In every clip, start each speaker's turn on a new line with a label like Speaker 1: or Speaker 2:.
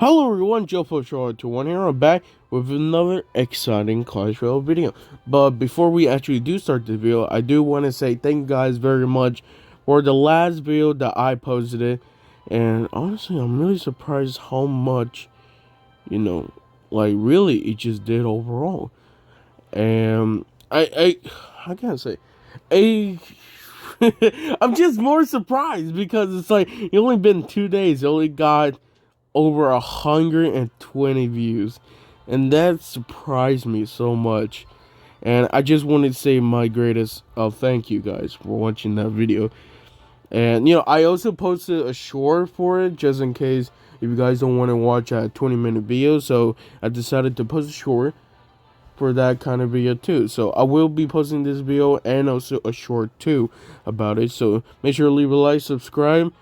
Speaker 1: Hello everyone, JoeFoShow21 here. I'm back with another exciting Clash Royale video. But before we actually do start the video, I do want to say thank you guys very much for the last video that I posted. And honestly, I'm really surprised how much, like really it just did overall. And I can't say, I, I'm just more surprised because it's like, it only been 2 days, it only got over 120 views, and that surprised me so much. And I just wanted to say my greatest thank you guys for watching that video. And I also posted a short for it just in case if you guys don't want to watch a 20-minute video, so I decided to post a short for that kind of video too. So I will be posting this video and also a short too about it, so make sure to leave a like, subscribe,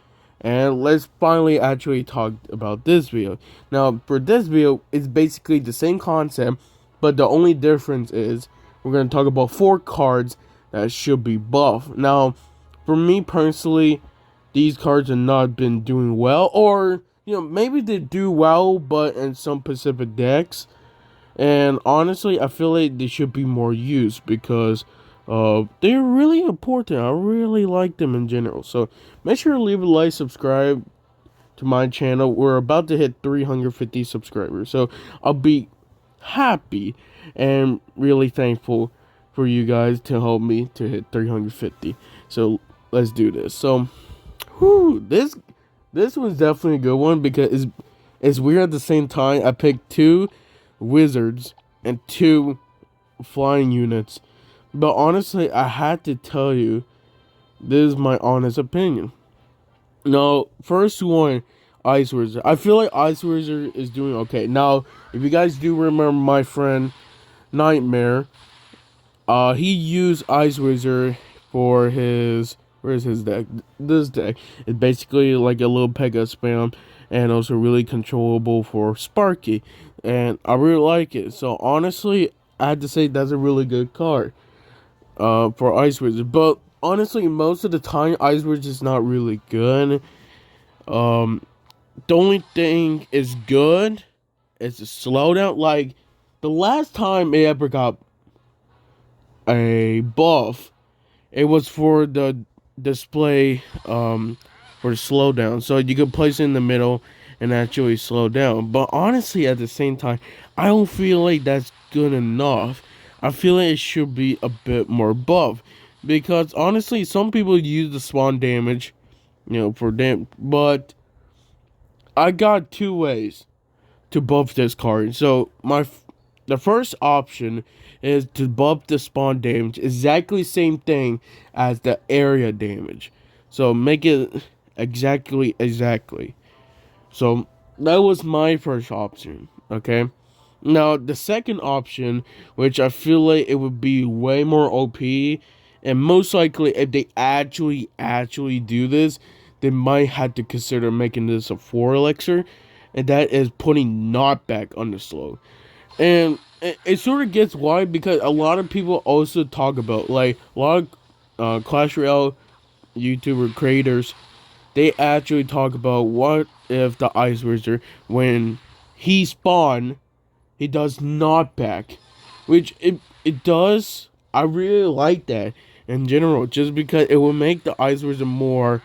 Speaker 1: and let's finally actually talk about this video. Now, for this video, it's basically the same concept, but the only difference is we're going to talk about 4 cards that should be buffed. Now, for me personally, these cards have not been doing well, or, maybe they do well, but in some specific decks. And honestly, I feel like they should be more used because they're really important. I really like them in general. So make sure to leave a like, subscribe to my channel. We're about to hit 350 subscribers. So I'll be happy and really thankful for you guys to help me to hit 350. So let's do this. So this one's definitely a good one because it's weird at the same time. I picked 2 wizards and 2 flying units, but honestly, I had to tell you, this is my honest opinion. Now, first one, Ice Wizard. I feel like Ice Wizard is doing okay. Now, if you guys do remember my friend Nightmare, he used Ice Wizard for his, where's his deck? This deck is basically like a little Pega spam, and also really controllable for Sparky, and I really like it. So honestly, I had to say that's a really good card for Ice Wizard. But honestly, most of the time, Ice Wizard is not really good. Um, the only thing is good is the slowdown. Like the last time it ever got a buff, it was for the display for the slowdown, so you could place it in the middle and actually slow down. But honestly, at the same time, I don't feel like that's good enough. I feel like it should be a bit more buff, because honestly, some people use the spawn damage, for them. But I got 2 ways to buff this card. So the first option is to buff the spawn damage, exactly same thing as the area damage. So make it exactly. So that was my first option. Okay. Now the second option, which I feel like it would be way more OP, and most likely if they actually do this, they might have to consider making this a 4 elixir, and that is putting knockback on the slow. And it sort of gets why, because a lot of people also talk about, like, a lot of Clash Royale YouTuber creators, they actually talk about what if the Ice Wizard, when he spawn, he does knockback, which it does. I really like that in general, just because it will make the Ice Wizard more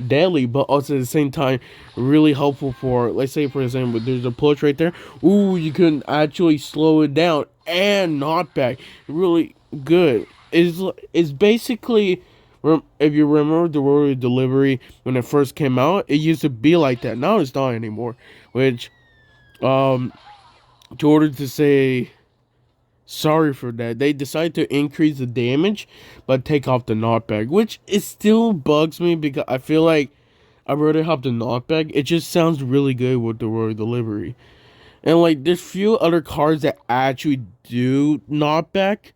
Speaker 1: deadly, but also at the same time really helpful for, let's say for example, there's a push right there. Ooh, you can actually slow it down and not back. Really good. It's basically, if you remember the Royal Delivery when it first came out, it used to be like that. Now it's not anymore. Which, to order to say sorry for that, they decided to increase the damage but take off the knockback, which it still bugs me because I feel like I'd rather have the knockback. It just sounds really good with the Royal Delivery. And like there's few other cards that actually do knockback,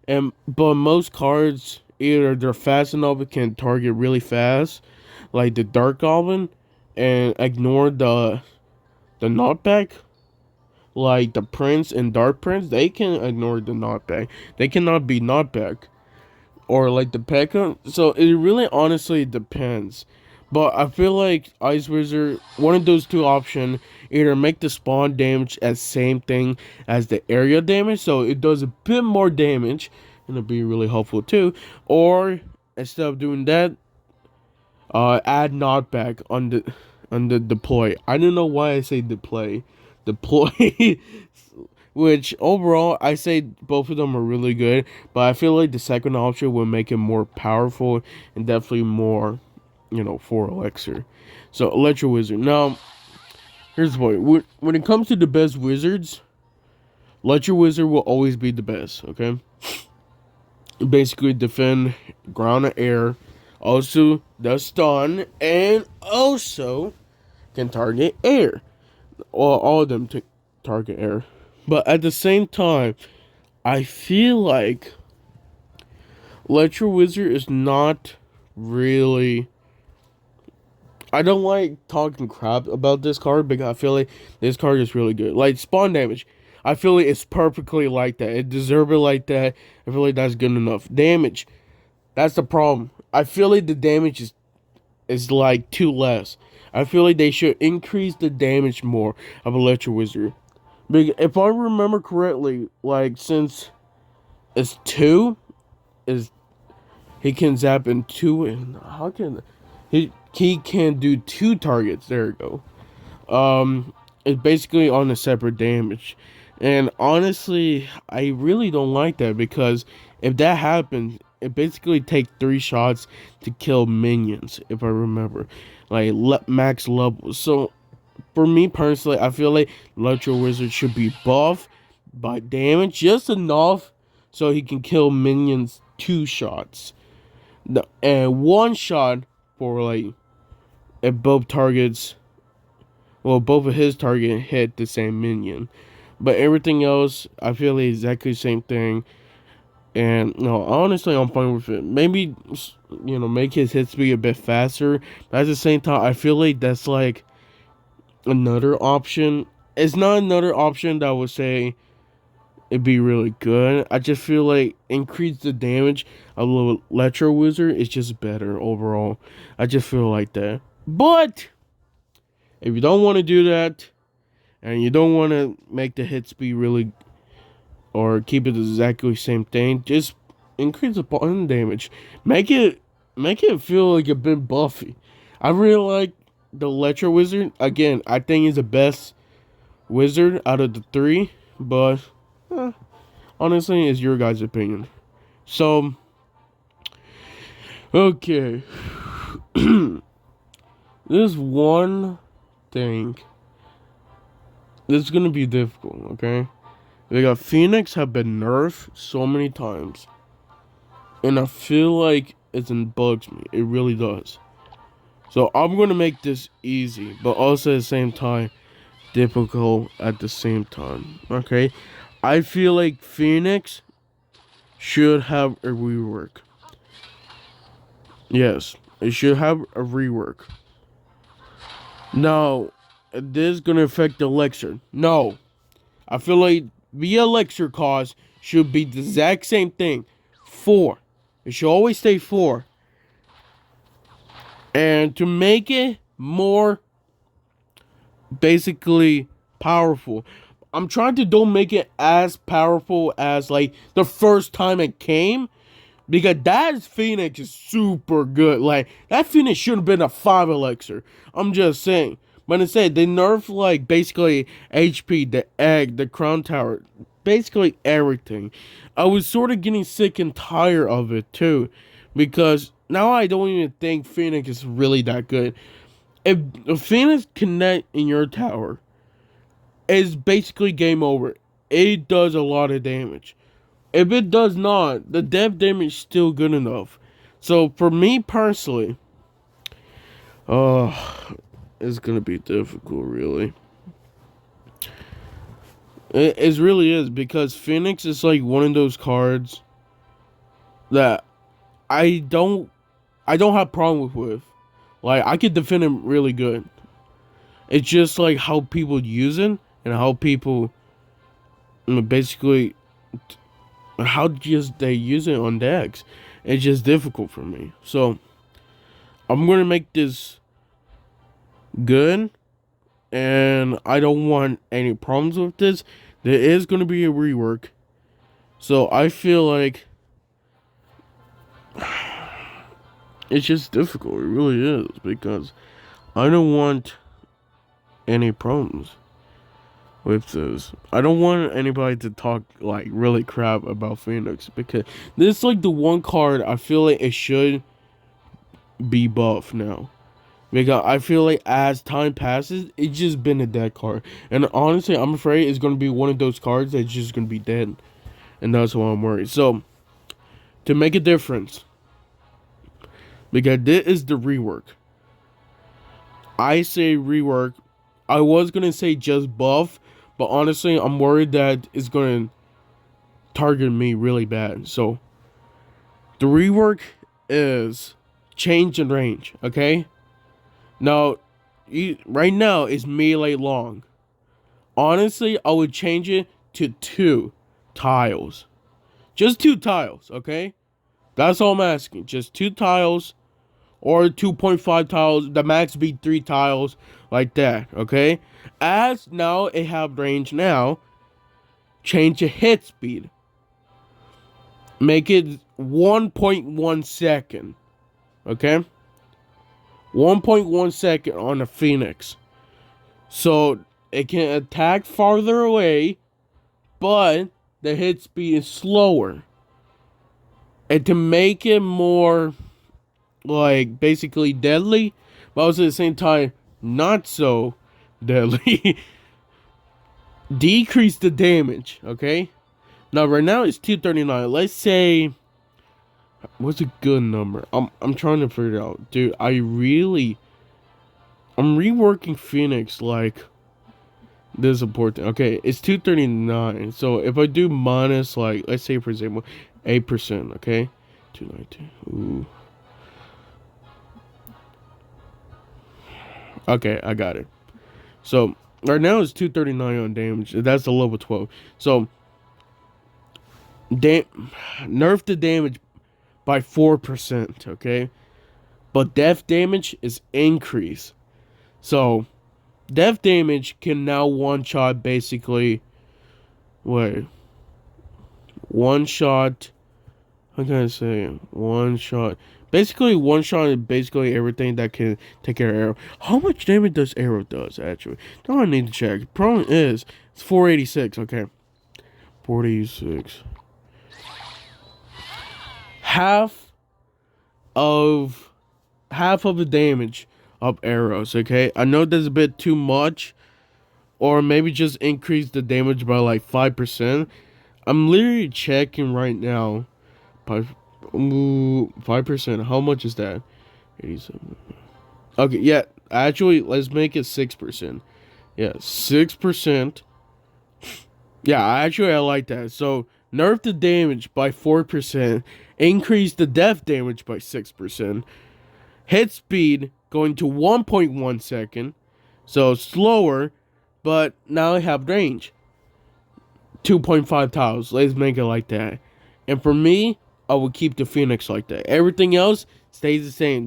Speaker 1: and but most cards either they're fast enough it can target really fast, like the Dark Goblin, and ignore the knockback, like the Prince and Dark Prince, they can ignore the knockback. They cannot be knockback. Or like the P.E.K.K.A. So it really honestly depends. But I feel like Ice Wizard, one of those 2 options, either make the spawn damage as same thing as the area damage, so it does a bit more damage, and it'll be really helpful too. Or instead of doing that, add knockback on the deploy. I don't know why I say deploy, which overall I say both of them are really good, but I feel like the second option will make it more powerful and definitely more, for Elixir. So Electro Wizard. Now, here's the point. When it comes to the best wizards, Electro Wizard will always be the best. Okay. Basically, defend ground and air. Also, does stun and also can target air. All of them target air. But at the same time, I feel like Electro Wizard is not really. I don't like talking crap about this card because I feel like this card is really good. Like spawn damage, I feel like it's perfectly like that. It deserves it like that. I feel like that's good enough. Damage, that's the problem. I feel like the damage is like too less. I feel like they should increase the damage more of Electro Wizard. Because if I remember correctly, like since it's 2, is he can zap in 2, and how can he can do 2 targets? There we go. It's basically on a separate damage. And honestly, I really don't like that because if that happens, it basically takes 3 shots to kill minions, if I remember. Like max levels. So for me personally, I feel like Electro Wizard should be buffed by damage just enough so he can kill minions 2 shots. And 1 shot for like if both targets, well, both of his target hit the same minion. But everything else, I feel like exactly the same thing. And no, honestly, I'm fine with it. Maybe, make his hit speed a bit faster. But at the same time, I feel like that's like another option. It's not another option that I would say it'd be really good. I just feel like increase the damage of the Electro Wizard is just better overall. I just feel like that. But if you don't want to do that, and you don't want to make the hit speed really, or keep it exactly the same thing, just increase the button damage. Make it feel like a bit buffy. I really like the Electro Wizard. Again, I think he's the best wizard out of the 3, but honestly, it's your guys' opinion. So, okay. There's one thing. This is gonna be difficult, okay? Phoenix have been nerfed so many times. And I feel like it bugs me. It really does. So I'm gonna make this easy, but also at the same time, difficult at the same time. Okay? I feel like Phoenix should have a rework. Yes, it should have a rework. Now, this is gonna affect the Elixir. No. I feel like the Elixir cost should be the exact same thing. 4. It should always stay 4. And to make it more basically powerful, I'm trying to don't make it as powerful as like the first time it came. Because that Phoenix is super good. Like, that Phoenix should have been a 5 Elixir. I'm just saying. But instead, they nerfed, like, basically HP, the egg, the crown tower. Basically everything. I was sort of getting sick and tired of it, too. Because now I don't even think Phoenix is really that good. If Phoenix connect in your tower, it's basically game over. It does a lot of damage. If it does not, the dev damage is still good enough. So for me personally, it's gonna be difficult, really. It really is, because Phoenix is like one of those cards that I don't have problem with. Like, I could defend him really good. It's just like how people use it and how people basically how just they use it on decks. It's just difficult for me. So I'm gonna make this good and I don't want any problems with this. There is going to be a rework, so I feel like it's just difficult. It really is, because I don't want any problems with this. I don't want anybody to talk like really crap about Phoenix, because this is like the one card I feel like it should be buffed now. Because I feel like as time passes, it's just been a dead card. And honestly, I'm afraid it's going to be one of those cards that's just going to be dead. And that's why I'm worried. So, to make a difference, because this is the rework. I say rework. I was going to say just buff, but honestly, I'm worried that it's going to target me really bad. So, the rework is change in range, okay? Now, right now, it's melee long. Honestly, I would change it to 2 tiles. Just 2 tiles, okay? That's all I'm asking. Just 2 tiles or 2.5 tiles. The max be 3 tiles, like that, okay? As now it have range now, change the hit speed. Make it 1.1 second, okay? 1.1 second on a Phoenix. So it can attack farther away, but the hit speed is slower. And to make it more, like, basically deadly, but also at the same time not so deadly, decrease the damage, okay? Now right now it's 239. Let's say, what's a good number? I'm trying to figure it out. Dude, I'm reworking Phoenix like this is important. Okay, it's 239. So if I do minus, like, let's say for example 8%, okay? 219. Ooh. Okay, I got it. So right now it's 239 on damage. That's a level 12. So nerf the damage by 4%, okay? But death damage is increased. So death damage can now one-shot basically, wait, one-shot, how can I say, one-shot, basically one-shot is basically everything that can take care of arrow. How much damage does arrow does, actually? Now I need to check. The problem is, it's 486, okay. 486. Half of the damage of arrows, okay? I know that's a bit too much, or maybe just increase the damage by like 5%. I'm literally checking right now. 5%. How much is that? 87. Okay, yeah. Actually, let's make it 6%. Yeah, 6%. Yeah, actually, I like that. So, nerf the damage by 4%. Increase the death damage by 6%. Hit speed going to 1.1 second. So, slower, but now I have range. 2.5 tiles. Let's make it like that. And for me, I would keep the Phoenix like that. Everything else stays the same.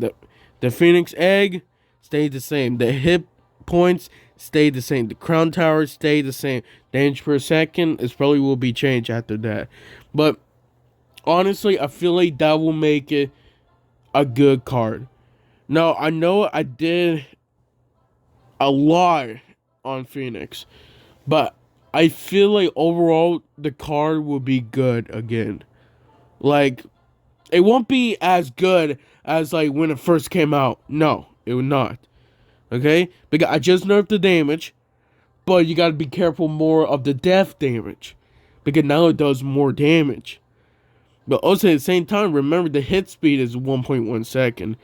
Speaker 1: The Phoenix egg stays the same. The hit points stay the same. The crown tower stay the same. Damage per second is probably will be changed after that. But honestly, I feel like that will make it a good card. Now, I know I did a lot on Phoenix, but I feel like overall the card will be good again. Like, it won't be as good as like when it first came out. No, it will not. Okay? Because I just nerfed the damage, but you gotta be careful more of the death damage. Because now it does more damage. But also at the same time, remember the hit speed is 1.1 second.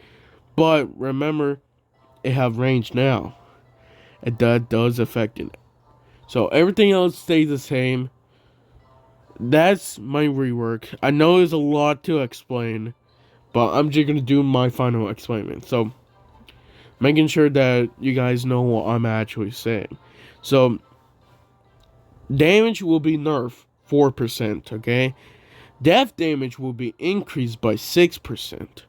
Speaker 1: But remember, it have range now. And that does affect it. So everything else stays the same. That's my rework. I know there's a lot to explain, but I'm just gonna do my final explanation. So, making sure that you guys know what I'm actually saying. So, damage will be nerfed 4%, okay? Death damage will be increased by 6%.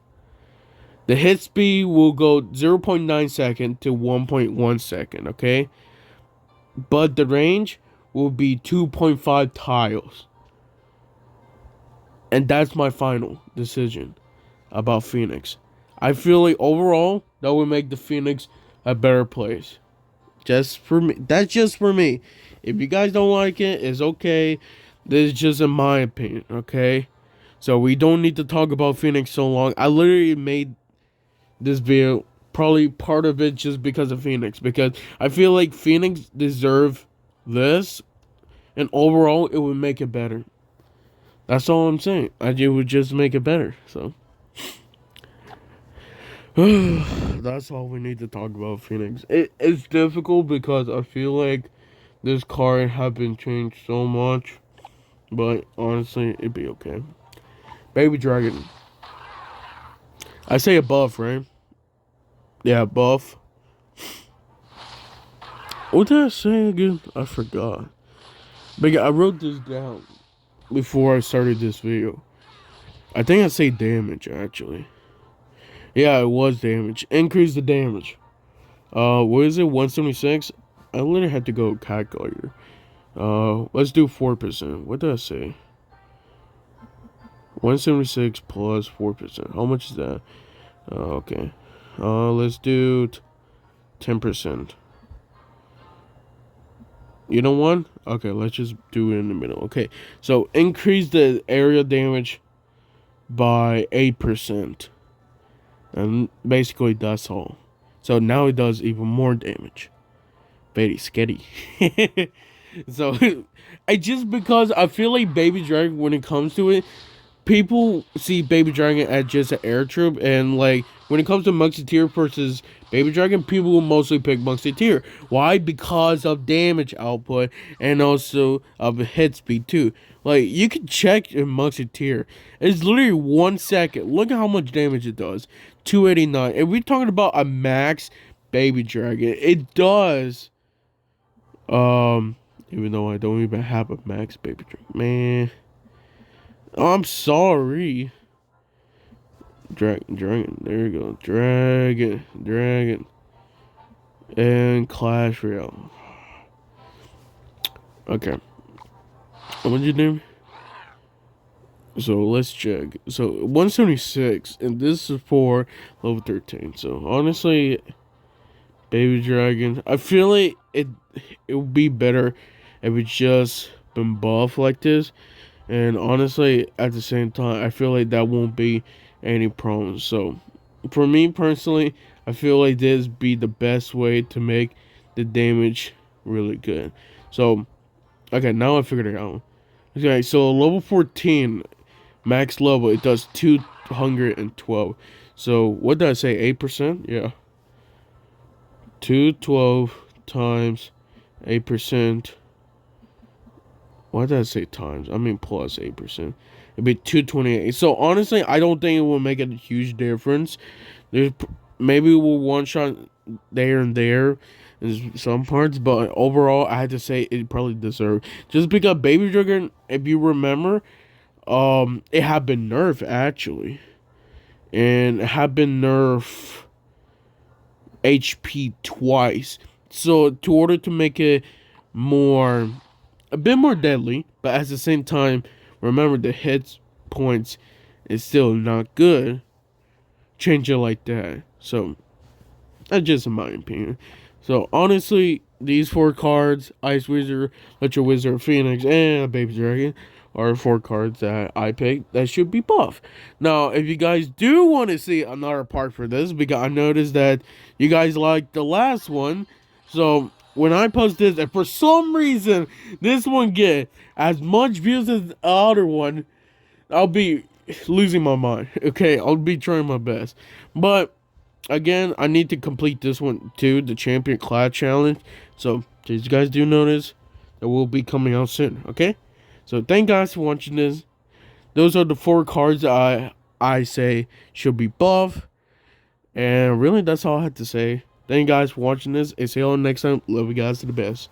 Speaker 1: The hit speed will go 0.9 second to 1.1 second, okay? but the range will be 2.5 tiles. And that's my final decision about Phoenix. I feel like overall that would make the Phoenix a better place. Just for me. That's just for me. If you guys don't like it, it's okay. This is just in my opinion, okay? So we don't need to talk about Phoenix so long. I literally made this video, probably part of it just because of Phoenix. Because I feel like Phoenix deserve this. And overall, it would make it better. That's all I'm saying. It would just make it better. So that's all we need to talk about Phoenix. It's difficult because I feel like this card have been changed so much. But honestly, it'd be okay. Baby Dragon. I say above, right? Yeah, above. What did I say again? I forgot. But I wrote this down before I started this video. I think I say damage, actually. Yeah, it was damage. Increase the damage. What is it? 176? I literally had to go calculator. Let's do 4%. What did I say? 176 plus 4%. How much is that? Okay. Let's do 10%. You know what? Okay, let's just do it in the middle. Okay, so increase the area damage by 8%. And basically that's all. So now it does even more damage. Very scary. So, because I feel like Baby Dragon, when it comes to it, people see Baby Dragon as just an air troop, and like when it comes to Musketeer versus Baby Dragon, people will mostly pick Musketeer. Why? Because of damage output and also of hit speed too. Like you can check in Musketeer, it's literally 1 second. Look at how much damage it does. 289. If we're talking about a max Baby Dragon, it does. Even though I don't even have a max Baby Dragon, man. I'm sorry. Dragon. There you go. Dragon. And Clash Royale. Okay. What'd you do? So let's check. So 176, and this is for level 13. So honestly, Baby Dragon, I feel like it would be better if it just been buffed like this. And honestly, at the same time, I feel like that won't be any problems. So, for me personally, I feel like this be the best way to make the damage really good. So, okay, now I figured it out. Okay, so level 14, max level, it does 212. So, what did I say, 8%? Yeah. 212 times 8%. Why did I say times? I mean plus 8%. It'd be 228. So honestly, I don't think it will make a huge difference. There's maybe we'll one shot there and there in some parts, but overall, I had to say it probably deserved. Just because Baby Dragon, if you remember, it had been nerfed actually, and it had been nerfed HP twice. So in order to make it a bit more deadly, but at the same time, remember the hit points is still not good. Change it like that. So that's just in my opinion. So honestly, these 4 cards, Ice Wizard, Electro Wizard, Phoenix, and Baby Dragon, are 4 cards that I picked that should be buff. Now, if you guys do want to see another part for this, because I noticed that you guys liked the last one, so when I post this, and for some reason this one get as much views as the other one, I'll be losing my mind. Okay, I'll be trying my best. But again, I need to complete this one too, the Champion Class Challenge. So, as you guys do notice, it will be coming out soon. Okay, so thank guys for watching this. Those are the 4 cards that I say should be buff. And really, that's all I had to say. Thank you guys for watching this. And see you all next time. Love you guys to the best.